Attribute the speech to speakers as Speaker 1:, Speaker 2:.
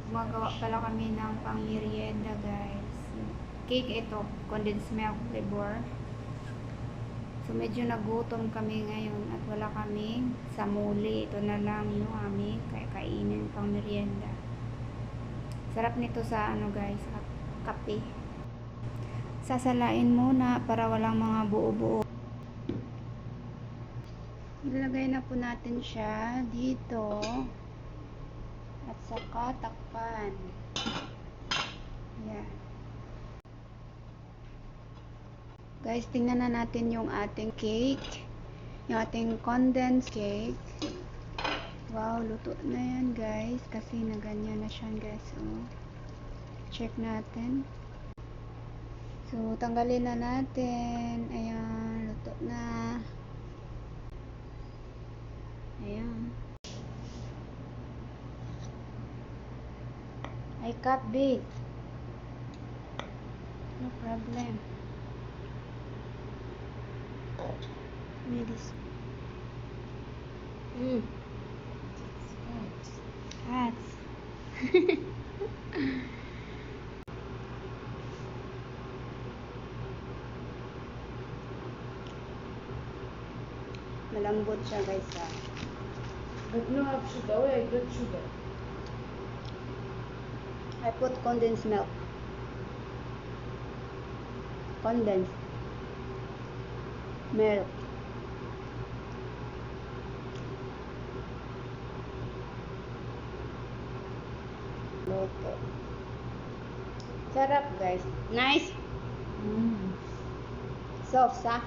Speaker 1: Gumagawa pala kami ng pang-merienda, guys. Cake ito, condensed milk flavor. So, medyo nagutom kami ngayon at wala kaming samuli. Ito na lang yung aming kainin pang merienda. Sarap nito sa ano, guys, kape. Sasalain muna para walang mga buo-buo. Ilagay na po natin siya dito. At saka takpan. Yan. Guys, tingnan na natin yung ating cake. Yung ating condensed cake. Wow, luto na yan, guys. Kasi na ganyan na siya, guys. Oh. Check natin. So, tanggalin na natin. Ayan, luto na. Ayan. I cut big. No problem. This. Hats. Malambot siya, guys.
Speaker 2: But no have sugar. Where I got sugar?
Speaker 1: I put condensed milk. Condensed milk. Loto. Sarap, guys. Nice. Soft, ha?